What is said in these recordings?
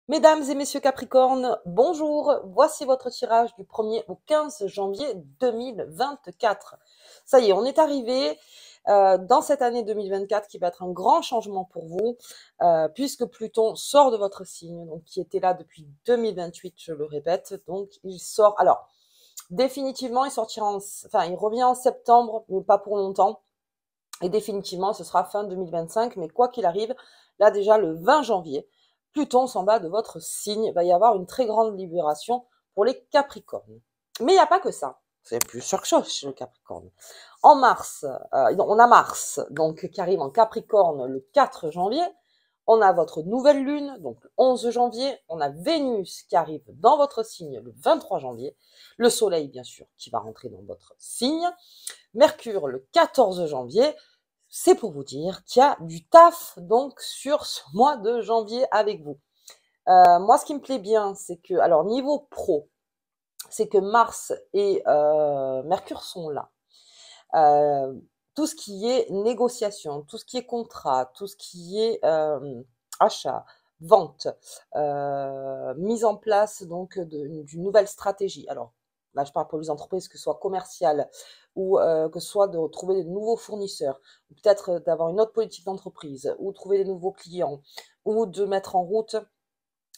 Mesdames et messieurs Capricorne, bonjour. Voici votre tirage du 1er au 15 janvier 2024. Ça y est, on est arrivé dans cette année 2024 qui va être un grand changement pour vous, puisque Pluton sort de votre signe, donc qui était là depuis 2028, je le répète. Donc il sort. Alors définitivement, il revient en septembre, mais pas pour longtemps. Et définitivement, ce sera fin 2025. Mais quoi qu'il arrive, là déjà le 20 janvier, Pluton s'en va de votre signe. Il va y avoir une très grande libération pour les Capricornes. Mais il n'y a pas que ça. C'est plusieurs choses chez le Capricorne. En mars, on a Mars donc qui arrive en Capricorne le 4 janvier. On a votre nouvelle lune, donc le 11 janvier. On a Vénus qui arrive dans votre signe le 23 janvier. Le Soleil, bien sûr, qui va rentrer dans votre signe. Mercure le 14 janvier. C'est pour vous dire qu'il y a du taf donc sur ce mois de janvier avec vous. Moi, ce qui me plaît bien, c'est que, alors niveau pro, c'est que Mars et Mercure sont là. Euh, tout ce qui est négociation, tout ce qui est contrat, tout ce qui est achat, vente, mise en place donc d'une nouvelle stratégie. Alors là, je parle pour les entreprises, que ce soit commerciales ou que ce soit de trouver de nouveaux fournisseurs, ou peut-être d'avoir une autre politique d'entreprise, ou trouver des nouveaux clients, ou de mettre en route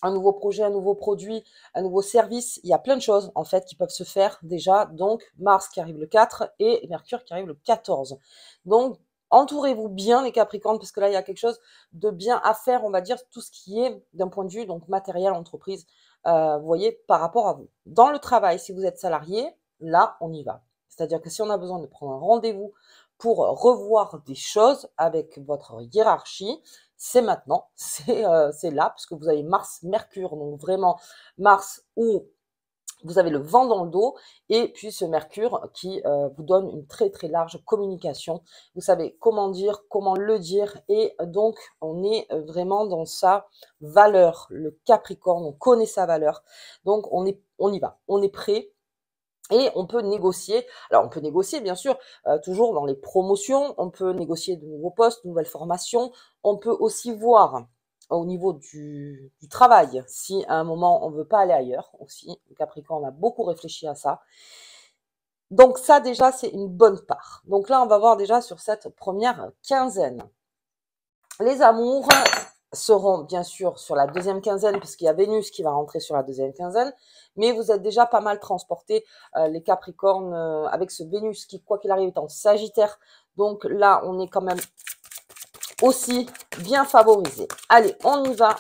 un nouveau projet, un nouveau produit, un nouveau service. Il y a plein de choses en fait qui peuvent se faire déjà. Donc Mars qui arrive le 4 et Mercure qui arrive le 14. Donc entourez-vous bien les Capricornes parce que là il y a quelque chose de bien à faire, on va dire tout ce qui est d'un point de vue donc matériel entreprise. Vous voyez par rapport à vous. Dans le travail, si vous êtes salarié, là on y va. C'est-à-dire que si on a besoin de prendre un rendez-vous pour revoir des choses avec votre hiérarchie, c'est maintenant, c'est là, parce que vous avez Mars, Mercure, donc vraiment Mars où vous avez le vent dans le dos, et puis ce Mercure qui vous donne une très très large communication. Vous savez comment dire, comment le dire, et donc on est vraiment dans sa valeur. Le Capricorne, on connaît sa valeur, donc on y va, on est prêt. Et on peut négocier. Alors, on peut négocier, bien sûr, toujours dans les promotions. On peut négocier de nouveaux postes, de nouvelles formations. On peut aussi voir au niveau du travail, si à un moment on ne veut pas aller ailleurs aussi. Le Capricorne a beaucoup réfléchi à ça. Donc ça, déjà, c'est une bonne part. Donc là, on va voir déjà sur cette première quinzaine. Les amours seront bien sûr sur la deuxième quinzaine, puisqu'il y a Vénus qui va rentrer sur la deuxième quinzaine, mais vous êtes déjà pas mal transportés, les Capricornes, avec ce Vénus qui, quoi qu'il arrive, est en Sagittaire. Donc là, on est quand même aussi bien favorisé. Allez, on y va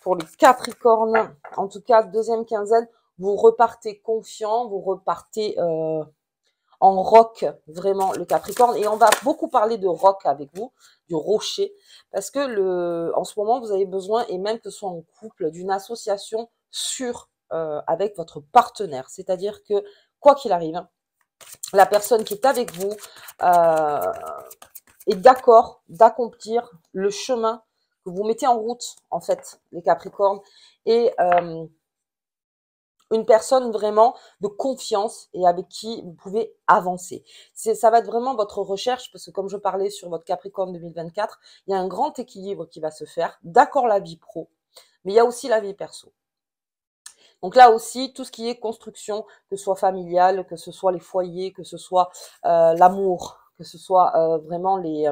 pour les Capricornes. En tout cas, deuxième quinzaine, vous repartez confiant, vous repartez en roc, vraiment, le Capricorne. Et on va beaucoup parler de roc avec vous, du rocher, parce que en ce moment, vous avez besoin, et même que ce soit en couple, d'une association sûre avec votre partenaire. C'est-à-dire que, quoi qu'il arrive, la personne qui est avec vous euh, est d'accord d'accomplir le chemin que vous mettez en route, en fait, les Capricornes. Et une personne vraiment de confiance et avec qui vous pouvez avancer. Ça va être vraiment votre recherche, parce que comme je parlais sur votre Capricorne 2024, il y a un grand équilibre qui va se faire. D'accord, la vie pro, mais il y a aussi la vie perso. Donc là aussi, tout ce qui est construction, que ce soit familiale, que ce soit les foyers, que ce soit l'amour, que ce soit vraiment les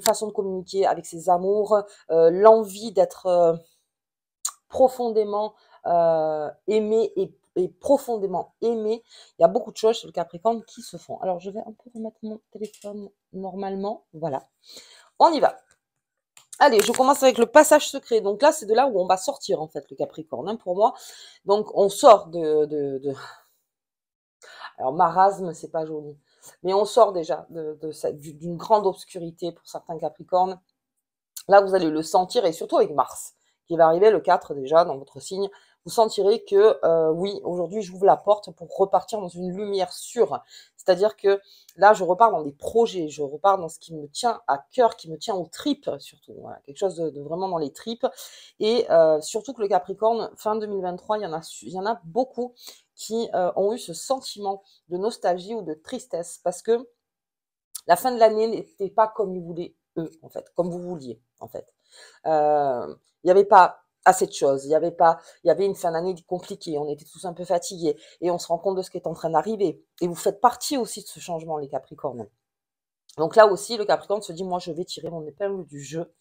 façons de communiquer avec ses amours, l'envie d'être profondément aimé et profondément aimé. Il y a beaucoup de choses chez le Capricorne qui se font. Alors, je vais un peu remettre mon téléphone normalement. Voilà. On y va. Allez, je commence avec le passage secret. Donc là, c'est de là où on va sortir, en fait, le Capricorne, hein, pour moi. Donc, on sort Alors, marasme, c'est pas joli. Mais on sort déjà d'une grande obscurité pour certains Capricornes. Là, vous allez le sentir, et surtout avec Mars, qui va arriver le 4 déjà dans votre signe. Vous sentirez que oui, aujourd'hui, j'ouvre la porte pour repartir dans une lumière sûre. C'est-à-dire que là, je repars dans des projets, je repars dans ce qui me tient à cœur, qui me tient aux tripes surtout. Voilà, quelque chose de vraiment dans les tripes. Et surtout que le Capricorne, fin 2023, il y en a beaucoup qui ont eu ce sentiment de nostalgie ou de tristesse, parce que la fin de l'année n'était pas comme ils voulaient eux, en fait, comme vous vouliez, en fait. Il n'y avait pas assez de choses, il y avait une fin d'année compliquée, on était tous un peu fatigués, et on se rend compte de ce qui est en train d'arriver. Et vous faites partie aussi de ce changement, les Capricornes. Donc là aussi, le Capricorne se dit, moi, je vais tirer mon épingle du jeu.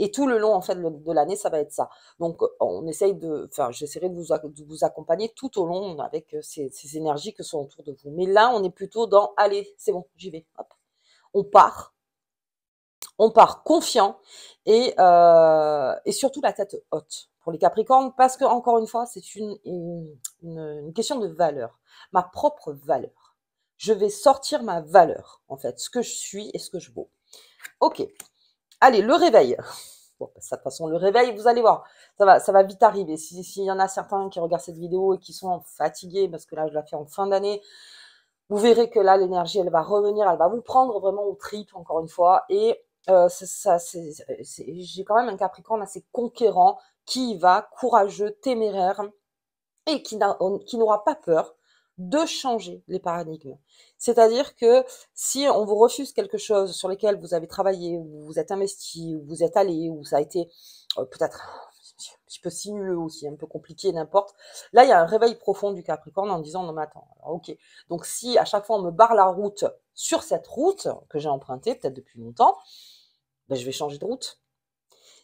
Et tout le long, en fait, de l'année, ça va être ça. Donc, on essaye j'essaierai de vous accompagner tout au long avec ces énergies que sont autour de vous. Mais là, on est plutôt dans, allez, c'est bon, j'y vais. Hop. On part. On part confiant et surtout la tête haute pour les Capricornes parce que, encore une fois, c'est une question de valeur. Ma propre valeur. Je vais sortir ma valeur, en fait, ce que je suis et ce que je vaux. Ok. Allez, le réveil. Bon, de toute façon, le réveil, vous allez voir, ça va vite arriver. S'il y en a certains qui regardent cette vidéo et qui sont fatigués, parce que là, je la fais en fin d'année, vous verrez que là, l'énergie, elle va revenir, elle va vous prendre vraiment au trip, encore une fois. Et j'ai quand même un Capricorne assez conquérant, qui va, courageux, téméraire, et qui n'aura pas peur de changer les paradigmes. C'est-à-dire que si on vous refuse quelque chose sur lequel vous avez travaillé, où vous vous êtes investi, où vous êtes allé, où ça a été peut-être un petit peu sinueux aussi, un peu compliqué, n'importe. Là, il y a un réveil profond du Capricorne en disant non mais attends, alors, ok. Donc si à chaque fois on me barre la route sur cette route que j'ai empruntée peut-être depuis longtemps, ben, je vais changer de route.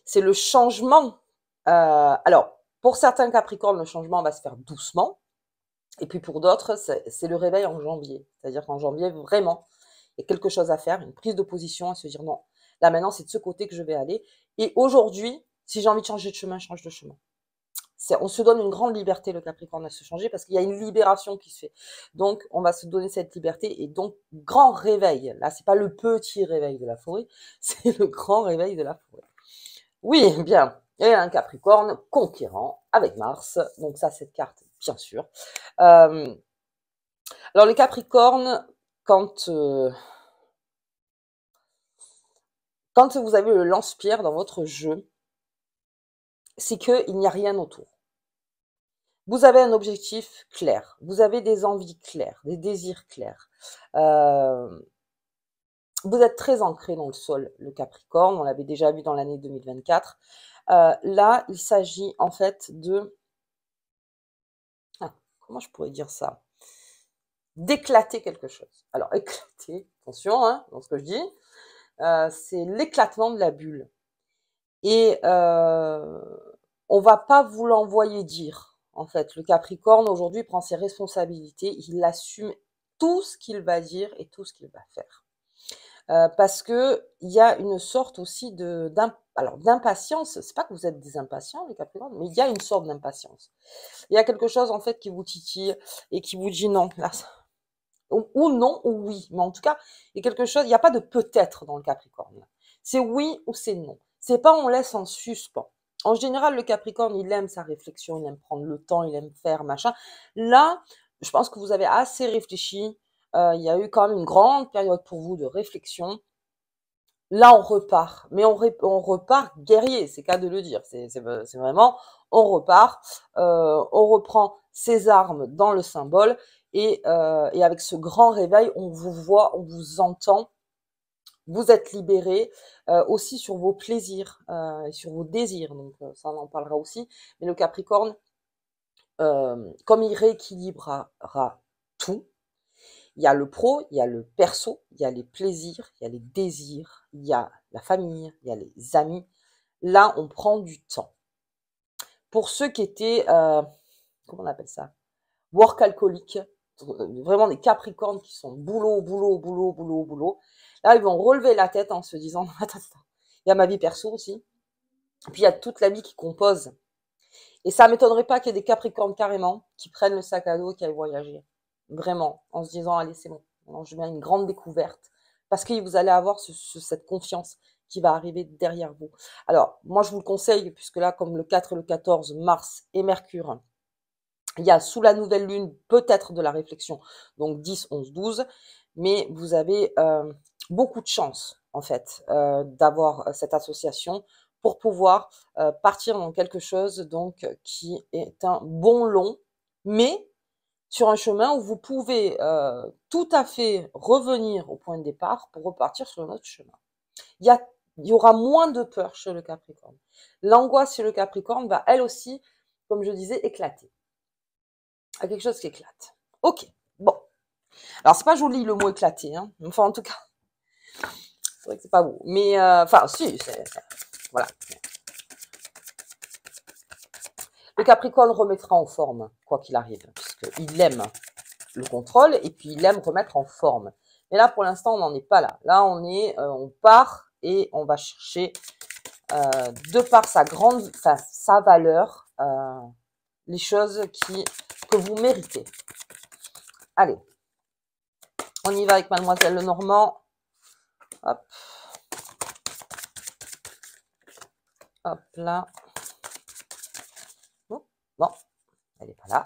C'est le changement. Alors, pour certains Capricornes, le changement va se faire doucement. Et puis pour d'autres, c'est le réveil en janvier. C'est-à-dire qu'en janvier, vraiment, il y a quelque chose à faire, une prise de position, à se dire non, là maintenant, c'est de ce côté que je vais aller. Et aujourd'hui, si j'ai envie de changer de chemin, je change de chemin. On se donne une grande liberté, le Capricorne, à se changer parce qu'il y a une libération qui se fait. Donc, on va se donner cette liberté et donc, grand réveil. Là, c'est pas le petit réveil de la forêt, c'est le grand réveil de la forêt. Oui, bien. Et un Capricorne conquérant avec Mars. Donc ça, cette carte, bien sûr. Alors les Capricornes, quand vous avez le lance-pierre dans votre jeu, c'est qu'il n'y a rien autour. Vous avez un objectif clair, vous avez des envies claires, des désirs clairs. Vous êtes très ancré dans le sol, le Capricorne, on l'avait déjà vu dans l'année 2024. Là, il s'agit en fait de... comment je pourrais dire ça? D'éclater quelque chose. Alors, éclater, attention hein, dans ce que je dis, c'est l'éclatement de la bulle. Et on va pas vous l'envoyer dire. En fait, le Capricorne, aujourd'hui, prend ses responsabilités, il assume tout ce qu'il va dire et tout ce qu'il va faire. Parce que il y a une sorte aussi d'impatience. C'est pas que vous êtes des impatients, les Capricornes, mais il y a une sorte d'impatience. Il y a quelque chose, en fait, qui vous titille et qui vous dit non, là, ou non, ou oui. Mais en tout cas, il y a quelque chose, il n'y a pas de peut-être dans le Capricorne. C'est oui ou c'est non. C'est pas on laisse en suspens. En général, le Capricorne, il aime sa réflexion, il aime prendre le temps, il aime faire, machin. Là, je pense que vous avez assez réfléchi. Il y a eu quand même une grande période pour vous de réflexion. Là, on repart. Mais on repart guerrier, c'est cas de le dire. C'est vraiment, on repart. On reprend ses armes dans le symbole. Et avec ce grand réveil, on vous voit, on vous entend. Vous êtes libérés aussi sur vos plaisirs, sur vos désirs. Donc ça, on en parlera aussi. Mais le Capricorne, comme il rééquilibrera tout, il y a le pro, il y a le perso, il y a les plaisirs, il y a les désirs, il y a la famille, il y a les amis. Là, on prend du temps. Pour ceux qui étaient, comment on appelle ça, workaholiques, vraiment des Capricornes qui sont boulot, boulot, boulot, boulot, boulot. Là, ils vont relever la tête en se disant, attends, il y a ma vie perso aussi. Puis il y a toute la vie qui compose. Et ça m'étonnerait pas qu'il y ait des Capricornes carrément qui prennent le sac à dos et qui aillent voyager. Vraiment, en se disant, allez, c'est bon. Je mets une grande découverte. Parce que vous allez avoir cette confiance qui va arriver derrière vous. Alors, moi, je vous le conseille, puisque là, comme le 4 et le 14, Mars et Mercure, il y a sous la nouvelle lune peut-être de la réflexion, donc 10, 11, 12, mais vous avez beaucoup de chance, en fait, d'avoir cette association pour pouvoir partir dans quelque chose donc qui est un bon long, mais sur un chemin où vous pouvez tout à fait revenir au point de départ pour repartir sur un autre chemin. Il y a il y aura moins de peur chez le Capricorne. L'angoisse chez le Capricorne va, elle aussi, comme je disais, éclater. Il y a quelque chose qui éclate. Ok, bon. Alors, c'est pas joli le mot éclater, hein. Enfin, en tout cas, c'est vrai que c'est pas beau. Mais, enfin, si, voilà. Le Capricorne remettra en forme, quoi qu'il arrive, puisqu'il aime le contrôle et puis il aime remettre en forme. Mais là, pour l'instant, on n'en est pas là. Là, on part et on va chercher, de par sa valeur, les choses que vous méritez. Allez, on y va avec Mademoiselle Lenormand. Hop. Hop là. Bon, elle n'est pas là.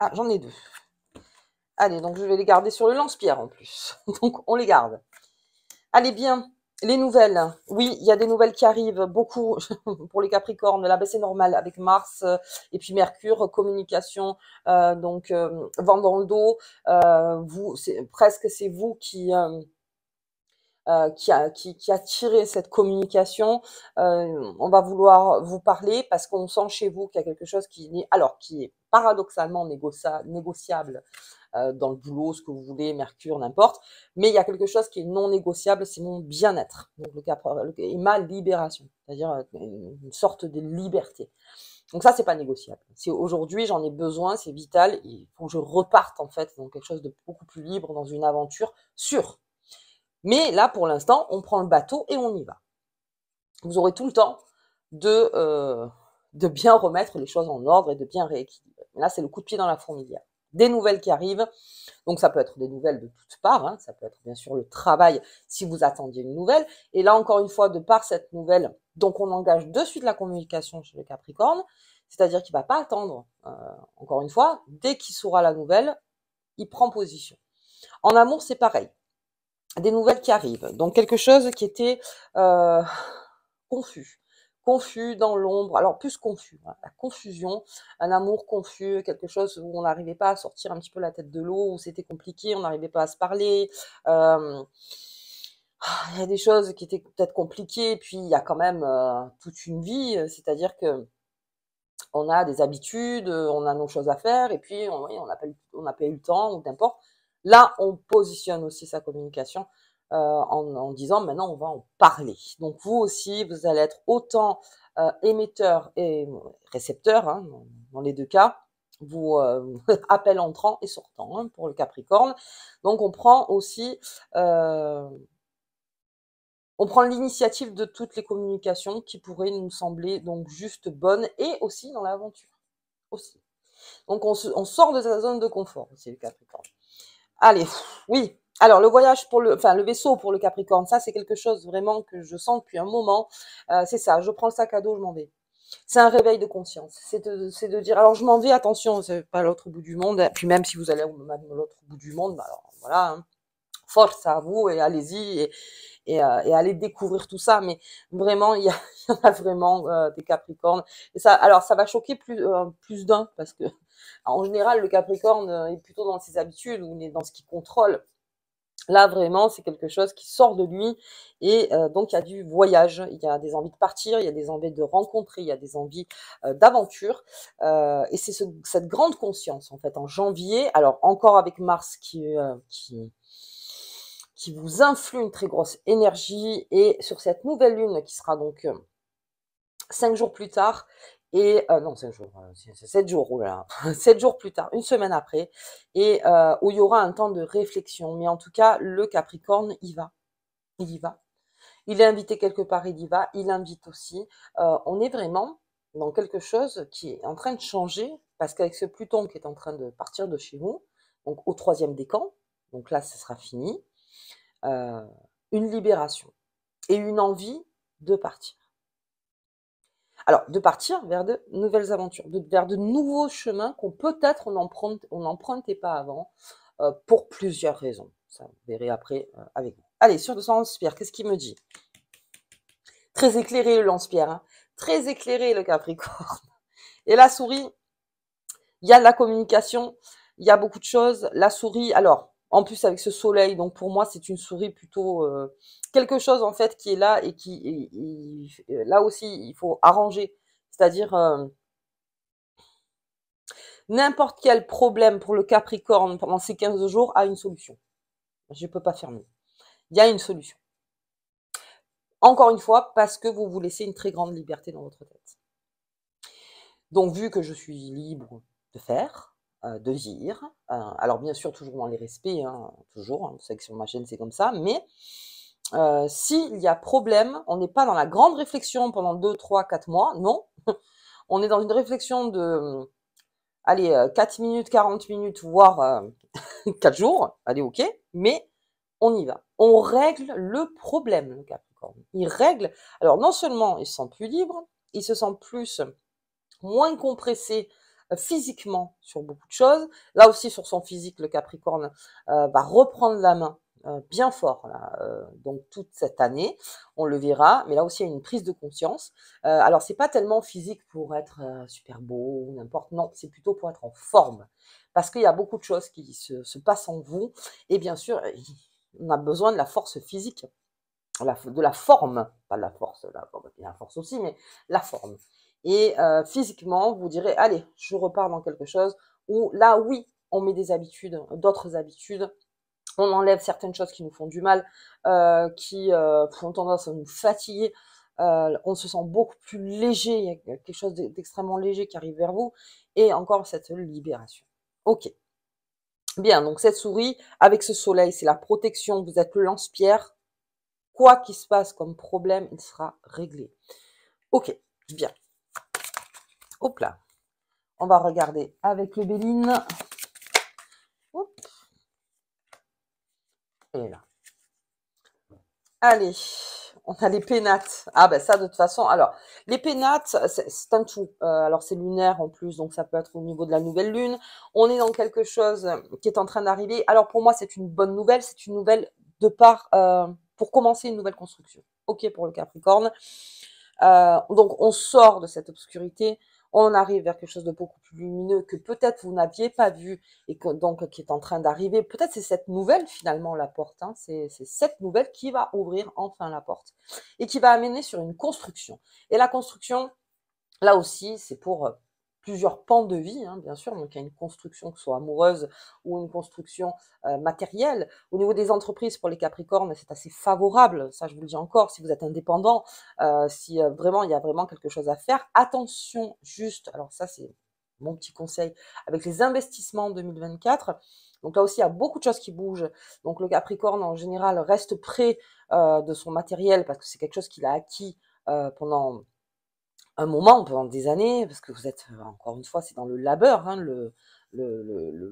Ah, j'en ai 2. Allez, donc je vais les garder sur le lance-pierre en plus. Donc, on les garde. Allez bien, les nouvelles. Oui, il y a des nouvelles qui arrivent, beaucoup pour les Capricornes. Là, ben, c'est normal avec Mars et puis Mercure, communication, donc vent dans le dos. C'est vous qui a tiré cette communication. On va vouloir vous parler parce qu'on sent chez vous qu'il y a quelque chose qui est paradoxalement négociable dans le boulot, ce que vous voulez, Mercure, n'importe. Mais il y a quelque chose qui est non négociable, c'est mon bien-être. Donc et ma libération, c'est-à-dire une sorte de liberté. Donc ça, c'est pas négociable. Si aujourd'hui j'en ai besoin, c'est vital. Il faut que je reparte en fait dans quelque chose de beaucoup plus libre, dans une aventure sûre. Mais là, pour l'instant, on prend le bateau et on y va. Vous aurez tout le temps de bien remettre les choses en ordre et de bien rééquilibrer. Là, c'est le coup de pied dans la fourmilière. Des nouvelles qui arrivent. Donc, ça peut être des nouvelles de toutes parts. Hein. Ça peut être bien sûr le travail si vous attendiez une nouvelle. Et là, encore une fois, de par cette nouvelle, donc on engage de suite la communication chez le Capricorne. C'est-à-dire qu'il ne va pas attendre. Encore une fois, dès qu'il saura la nouvelle, il prend position. En amour, c'est pareil. Des nouvelles qui arrivent. Donc, quelque chose qui était confus dans l'ombre, alors plus confus, hein, la confusion, un amour confus, quelque chose où on n'arrivait pas à sortir un petit peu la tête de l'eau, où c'était compliqué, on n'arrivait pas à se parler, il y a des choses qui étaient peut-être compliquées, puis il y a quand même toute une vie, c'est-à-dire que on a des habitudes, on a nos choses à faire, et puis on n'a pas eu le temps, ou n'importe. Là, on positionne aussi sa communication en disant maintenant on va en parler. Donc vous aussi, vous allez être autant émetteur et récepteur, hein, dans les deux cas, vous appel entrant et sortant, hein, pour le Capricorne. Donc on prend aussi l'initiative de toutes les communications qui pourraient nous sembler donc juste bonnes et aussi dans l'aventure. Aussi. Donc on sort de sa zone de confort, c'est le Capricorne. Allez, oui. Alors le voyage le vaisseau pour le Capricorne, ça c'est quelque chose vraiment que je sens depuis un moment. C'est ça, je prends le sac à dos, je m'en vais. C'est un réveil de conscience. C'est de dire, alors je m'en vais, attention, c'est pas l'autre bout du monde. Puis même si vous allez à l'autre bout du monde, bah alors voilà, hein, force à vous et allez-y et aller découvrir tout ça. Mais vraiment, il y en a vraiment des Capricornes. Et ça, alors ça va choquer plus d'un parce que en général, le Capricorne est plutôt dans ses habitudes ou il est dans ce qu'il contrôle. Là, vraiment, c'est quelque chose qui sort de lui et donc il y a du voyage, il y a des envies de partir, il y a des envies de rencontrer, il y a des envies d'aventure et c'est cette grande conscience en fait en janvier. Alors encore avec Mars qui vous influe une très grosse énergie et sur cette nouvelle lune qui sera donc 5 jours plus tard et non 5 jours, c'est 7 jours, oh là là, 7 jours plus tard, une semaine après, et où il y aura un temps de réflexion. Mais en tout cas, le Capricorne, il y va. Il est invité quelque part, il y va. Il invite aussi. On est vraiment dans quelque chose qui est en train de changer, parce qu'avec ce Pluton qui est en train de partir de chez vous, donc au 3e décan, donc là, ce sera fini, une libération et une envie de partir. Alors, de partir vers de nouvelles aventures, vers de nouveaux chemins qu'on peut-être on n'empruntait pas avant, pour plusieurs raisons. Ça, vous verrez après avec vous. Allez, sur son lance-pierre, qu'est-ce qu'il me dit? Très éclairé le lance-pierre, hein, très éclairé le Capricorne. Et la souris, il y a de la communication, il y a beaucoup de choses. La souris, alors, En plus, avec ce soleil, donc pour moi, c'est une souris plutôt quelque chose en fait qui est là et là aussi, il faut arranger. C'est-à-dire n'importe quel problème pour le Capricorne pendant ces 15 jours a une solution. Je ne peux pas faire mieux. Il y a une solution. Encore une fois, parce que vous vous laissez une très grande liberté dans votre tête. Donc, vu que je suis libre de faire, de dire, alors bien sûr, toujours dans les respects, hein, toujours, vous savez que sur ma chaîne, c'est comme ça, mais s'il y a problème, on n'est pas dans la grande réflexion pendant 2, 3, 4 mois, non. On est dans une réflexion de, allez, 4 minutes, 40 minutes, voire 4 jours, allez, ok, mais on y va. On règle le problème, le Capricorne. Il règle, alors non seulement il se sent plus libre, il se sent moins compressé physiquement sur beaucoup de choses. Là aussi, sur son physique, le Capricorne va reprendre la main bien fort là, donc toute cette année, on le verra, mais là aussi il y a une prise de conscience. Alors c'est pas tellement physique pour être super beau ou n'importe, non, c'est plutôt pour être en forme, parce qu'il y a beaucoup de choses qui se passent en vous, et bien sûr, on a besoin de la force physique, de la forme, pas de la force, la force aussi, mais la forme. Et physiquement, vous direz, allez, je repars dans quelque chose où là, oui, on met des habitudes, d'autres habitudes, on enlève certaines choses qui nous font du mal, qui ont tendance à nous fatiguer, on se sent beaucoup plus léger, il y a quelque chose d'extrêmement léger qui arrive vers vous, et encore cette libération. Ok. Bien, donc cette souris, avec ce soleil, c'est la protection, vous êtes le lance-pierre, quoi qu'il se passe comme problème, il sera réglé. Ok, bien. Hop là. On va regarder avec le Béline. Hop. Et là. Allez, on a les pénates. Ah ben ça, de toute façon, alors, les pénates, c'est un tout. Alors, c'est lunaire en plus, donc ça peut être au niveau de la nouvelle lune. On est dans quelque chose qui est en train d'arriver. Alors, pour moi, c'est une bonne nouvelle. C'est une nouvelle de part pour commencer une nouvelle construction. Ok pour le Capricorne. Donc, on sort de cette obscurité. On arrive vers quelque chose de beaucoup plus lumineux que peut-être vous n'aviez pas vu et que, donc qui est en train d'arriver. Peut-être c'est cette nouvelle finalement la porte. Hein. C'est cette nouvelle qui va ouvrir enfin la porte et qui va amener sur une construction. Et la construction, là aussi, c'est pour plusieurs pans de vie, hein, bien sûr. Donc, il y a une construction, que ce soit amoureuse ou une construction matérielle. Au niveau des entreprises, pour les Capricornes, c'est assez favorable. Ça, je vous le dis encore, si vous êtes indépendant, si vraiment, il y a vraiment quelque chose à faire. Attention, juste, alors ça, c'est mon petit conseil, avec les investissements en 2024. Donc là aussi, il y a beaucoup de choses qui bougent. Donc le Capricorne, en général, reste près de son matériel parce que c'est quelque chose qu'il a acquis pendant un moment, pendant des années, parce que vous êtes, encore une fois, c'est dans le labeur, hein, le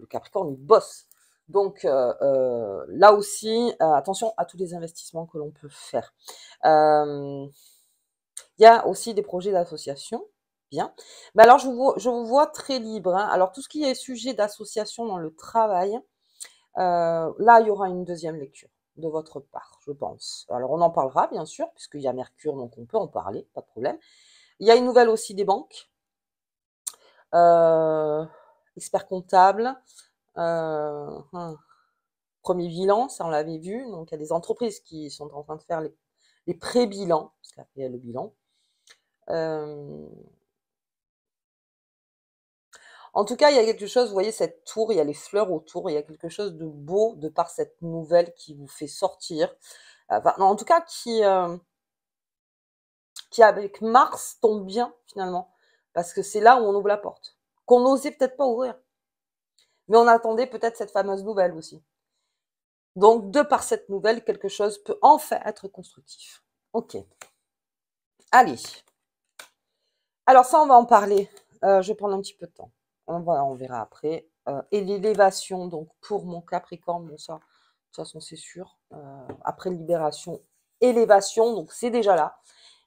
Capricorne, il bosse. Donc là aussi, attention à tous les investissements que l'on peut faire. Il y a aussi des projets d'association, bien. Mais alors, je vous vois très libre. Hein. Alors, tout ce qui est sujet d'association dans le travail, là, il y aura une deuxième lecture de votre part, je pense. Alors, on en parlera, bien sûr, puisqu'il y a Mercure, donc on peut en parler, pas de problème. Il y a une nouvelle aussi des banques, expert comptable, premier bilan, ça on l'avait vu. Donc il y a des entreprises qui sont en train de faire les pré-bilans, parce qu'après il y a le bilan. En tout cas, il y a quelque chose, vous voyez cette tour, il y a les fleurs autour, il y a quelque chose de beau de par cette nouvelle qui vous fait sortir. Enfin, non, en tout cas, qui avec Mars tombe bien finalement, parce que c'est là où on ouvre la porte, qu'on n'osait peut-être pas ouvrir. Mais on attendait peut-être cette fameuse nouvelle aussi. Donc, de par cette nouvelle, quelque chose peut enfin être constructif. Ok. Allez. Alors ça, on va en parler. Je vais prendre un petit peu de temps. On verra après. Et l'élévation, donc pour mon Capricorne, bon ça, de toute façon c'est sûr. Après libération, élévation, donc c'est déjà là.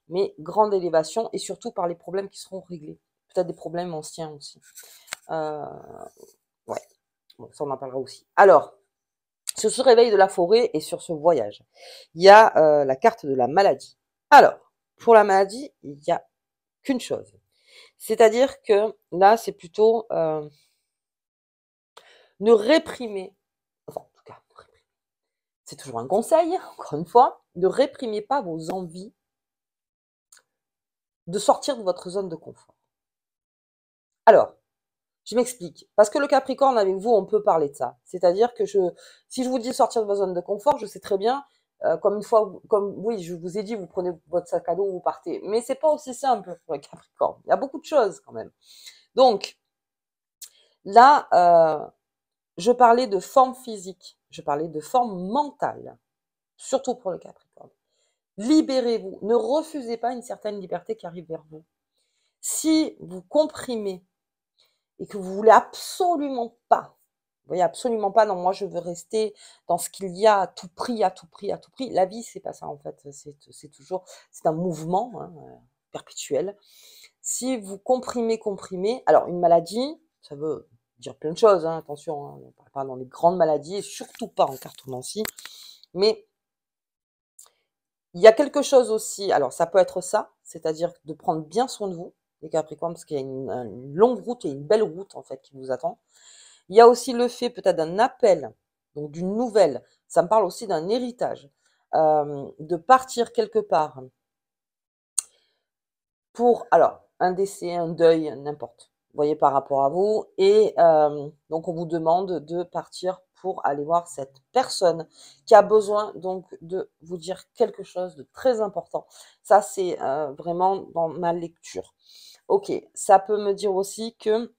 Mais grande élévation et surtout par les problèmes qui seront réglés. Peut-être des problèmes anciens aussi. Ouais. Bon, ça on en parlera aussi. Alors, sur ce réveil de la forêt et sur ce voyage, il y a la carte de la maladie. Alors, pour la maladie, il n'y a qu'une chose. C'est-à-dire que là, c'est plutôt ne réprimer, enfin en tout cas, c'est toujours un conseil, encore une fois, ne réprimez pas vos envies de sortir de votre zone de confort. Alors, je m'explique. Parce que le Capricorne, avec vous, on peut parler de ça. C'est-à-dire que si je vous dis sortir de votre zone de confort, je sais très bien, comme une fois, comme oui, je vous ai dit, vous prenez votre sac à dos, vous partez. Mais c'est pas aussi simple pour le Capricorne. Il y a beaucoup de choses quand même. Donc, là, je parlais de forme physique, je parlais de forme mentale, surtout pour le Capricorne. Libérez-vous, ne refusez pas une certaine liberté qui arrive vers vous. Si vous comprimez et que vous voulez absolument pas, vous voyez, absolument pas, non, moi je veux rester dans ce qu'il y a à tout prix, à tout prix, à tout prix. La vie, c'est pas ça en fait, c'est toujours, c'est un mouvement perpétuel. Si vous comprimez, alors une maladie, ça veut dire plein de choses, hein, attention, hein, on ne parle pas dans les grandes maladies, et surtout pas en cartomancie, mais il y a quelque chose aussi, alors ça peut être ça, c'est-à-dire de prendre bien soin de vous, les Capricornes, parce qu'il y a une longue route et une belle route en fait qui vous attend. Il y a aussi le fait peut-être d'un appel, donc d'une nouvelle, ça me parle aussi d'un héritage, de partir quelque part pour, alors, un décès, un deuil, n'importe, vous voyez, par rapport à vous, et donc on vous demande de partir pour aller voir cette personne qui a besoin donc de vous dire quelque chose de très important. Ça, c'est vraiment dans ma lecture. Ok, ça peut me dire aussi que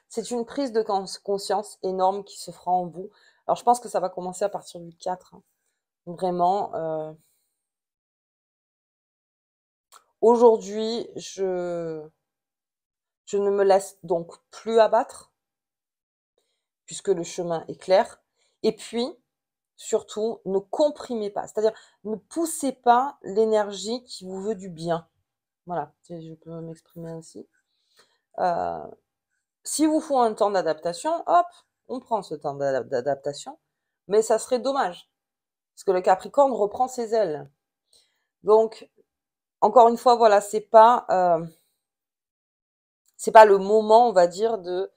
c'est une prise de conscience énorme qui se fera en vous. Alors, je pense que ça va commencer à partir du 4. Hein. Vraiment, aujourd'hui, je ne me laisse donc plus abattre, puisque le chemin est clair. Et puis, surtout, ne comprimez pas. C'est-à-dire, ne poussez pas l'énergie qui vous veut du bien. Voilà, si je peux m'exprimer ainsi. Si vous faut un temps d'adaptation, hop, on prend ce temps d'adaptation. Mais ça serait dommage, parce que le Capricorne reprend ses ailes. Donc, encore une fois, voilà, c'est pas le moment, on va dire, de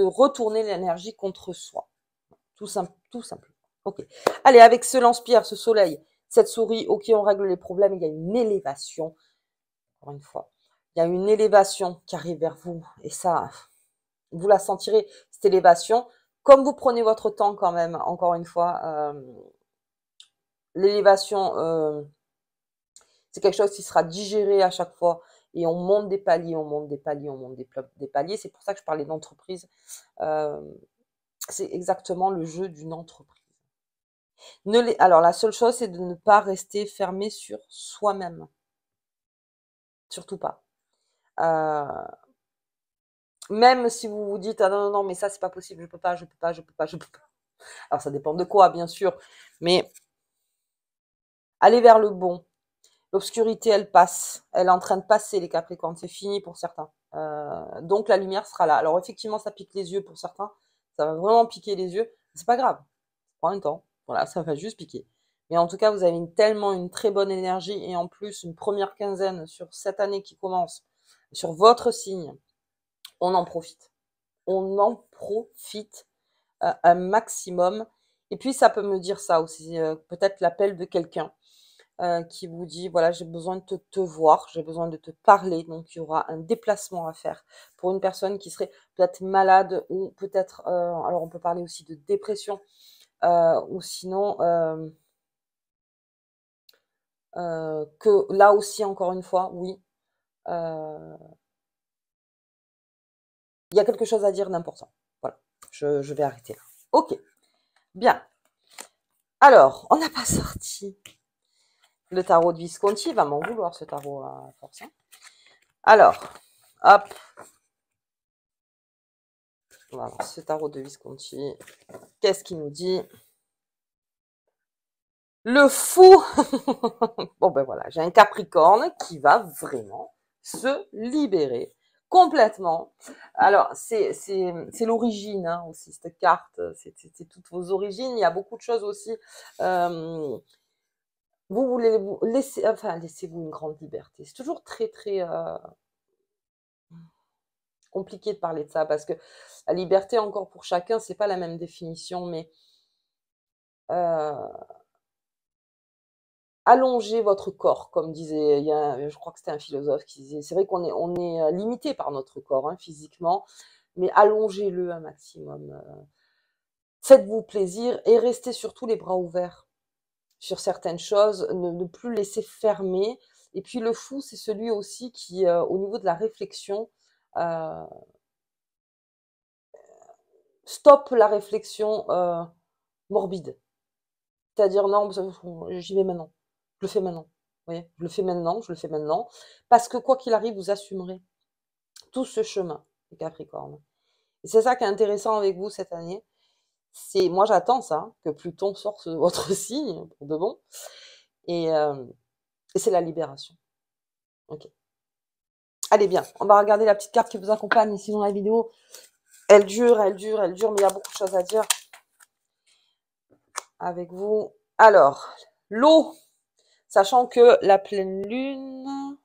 retourner l'énergie contre soi. Tout simplement. Ok. Allez, avec ce lance-pierre, ce soleil, cette souris, ok, on règle les problèmes, il y a une élévation. Encore une fois, il y a une élévation qui arrive vers vous. Et ça, vous la sentirez, cette élévation. Comme vous prenez votre temps quand même, encore une fois, l'élévation, c'est quelque chose qui sera digéré à chaque fois. Et on monte des paliers, on monte des paliers, on monte des paliers. C'est pour ça que je parlais d'entreprise. C'est exactement le jeu d'une entreprise. Alors, la seule chose, c'est de ne pas rester fermé sur soi-même. Surtout pas. Même si vous vous dites, ah non, non, non, mais ça, c'est pas possible, je peux pas, je peux pas, je peux pas, je peux pas. Alors, ça dépend de quoi, bien sûr. Mais allez vers le bon. L'obscurité, elle passe. Elle est en train de passer, les Capricornes. C'est fini pour certains. Donc, la lumière sera là. Alors, effectivement, ça pique les yeux pour certains. Ça va vraiment piquer les yeux. C'est pas grave. Prends un temps. Voilà, ça va juste piquer. Mais en tout cas, vous avez tellement une très bonne énergie et en plus, une première quinzaine sur cette année qui commence, sur votre signe. On en profite. On en profite un maximum. Et puis, ça peut me dire ça aussi. Peut-être l'appel de quelqu'un. Qui vous dit, voilà, j'ai besoin de te voir, j'ai besoin de te parler. Donc, il y aura un déplacement à faire pour une personne qui serait peut-être malade ou peut-être, alors on peut parler aussi de dépression ou sinon, que là aussi, encore une fois, oui, il y a quelque chose à dire d'important. Voilà, je vais arrêter là. Ok, bien. Alors, on n'a pas sorti le tarot de Visconti, il va m'en vouloir ce tarot à force. Hein. Alors, hop. Voilà, ce tarot de Visconti. Qu'est-ce qu'il nous dit? Le fou. Bon ben voilà, j'ai un Capricorne qui va vraiment se libérer complètement. Alors, c'est l'origine hein, aussi, cette carte, c'est toutes vos origines. Il y a beaucoup de choses aussi. Vous voulez vous laisser, enfin, laissez-vous une grande liberté. C'est toujours très, très... compliqué de parler de ça parce que la liberté, encore pour chacun, c'est pas la même définition, mais euh, allongez votre corps, comme disait, je crois que c'était un philosophe qui disait, c'est vrai qu'on est limité par notre corps, hein, physiquement, mais allongez-le un maximum. Faites-vous plaisir et restez surtout les bras ouverts sur certaines choses, ne plus laisser fermer. Et puis le fou, c'est celui aussi qui, au niveau de la réflexion, euh, stoppe la réflexion morbide. C'est-à-dire, non, j'y vais maintenant. Je le fais maintenant. Vous voyez, je le fais maintenant, je le fais maintenant. Parce que quoi qu'il arrive, vous assumerez tout ce chemin, les Capricornes. Et c'est ça qui est intéressant avec vous cette année. Moi, j'attends ça, que Pluton sorte de votre signe, pour de bon. Et, euh, et c'est la libération. Ok. Allez, bien. On va regarder la petite carte qui vous accompagne ici dans la vidéo. Elle dure, elle dure, elle dure, mais il y a beaucoup de choses à dire avec vous. Alors, l'eau. Sachant que la pleine lune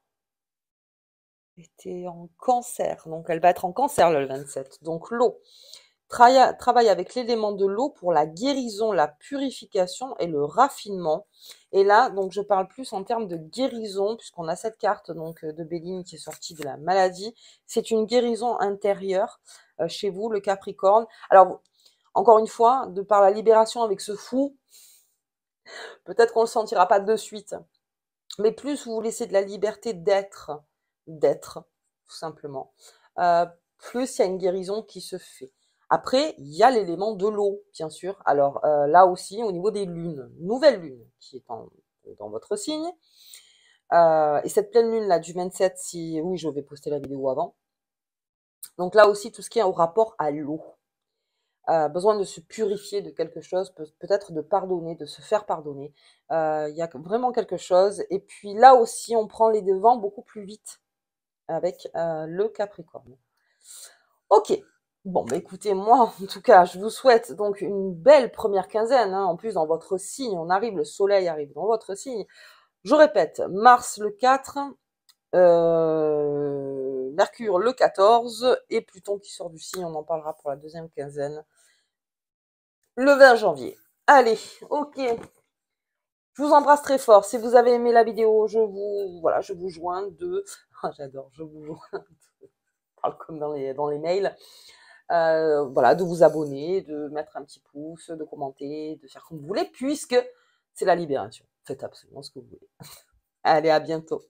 était en cancer. Donc, elle va être en cancer le 27. Donc, l'eau. Travaille avec l'élément de l'eau pour la guérison, la purification et le raffinement. Et là, donc, je parle plus en termes de guérison, puisqu'on a cette carte donc de Béline qui est sortie de la maladie. C'est une guérison intérieure chez vous, le Capricorne. Alors, encore une fois, de par la libération avec ce fou, peut-être qu'on ne le sentira pas de suite. Mais plus vous vous laissez de la liberté d'être, tout simplement, plus il y a une guérison qui se fait. Après, il y a l'élément de l'eau, bien sûr. Alors là aussi, au niveau des lunes, nouvelle lune qui est dans votre signe. Et cette pleine lune là du 27, oui, je vais poster la vidéo avant. Donc là aussi, tout ce qui est au rapport à l'eau. Besoin de se purifier de quelque chose, peut-être de pardonner, de se faire pardonner. Il y a vraiment quelque chose. Et puis là aussi, on prend les devants beaucoup plus vite avec le Capricorne. Ok. Bon, bah écoutez, moi, en tout cas, je vous souhaite donc une belle première quinzaine. Hein. En plus, dans votre signe, le soleil arrive dans votre signe. Je répète, Mars le 4, Mercure le 14 et Pluton qui sort du signe, on en parlera pour la deuxième quinzaine. Le 20 janvier. Allez, ok. Je vous embrasse très fort. Si vous avez aimé la vidéo, je vous joins j'adore, je vous joins je parle comme dans les mails. De vous abonner, de mettre un petit pouce, de commenter, de faire comme vous voulez, puisque c'est la libération. Faites absolument ce que vous voulez. Allez, à bientôt.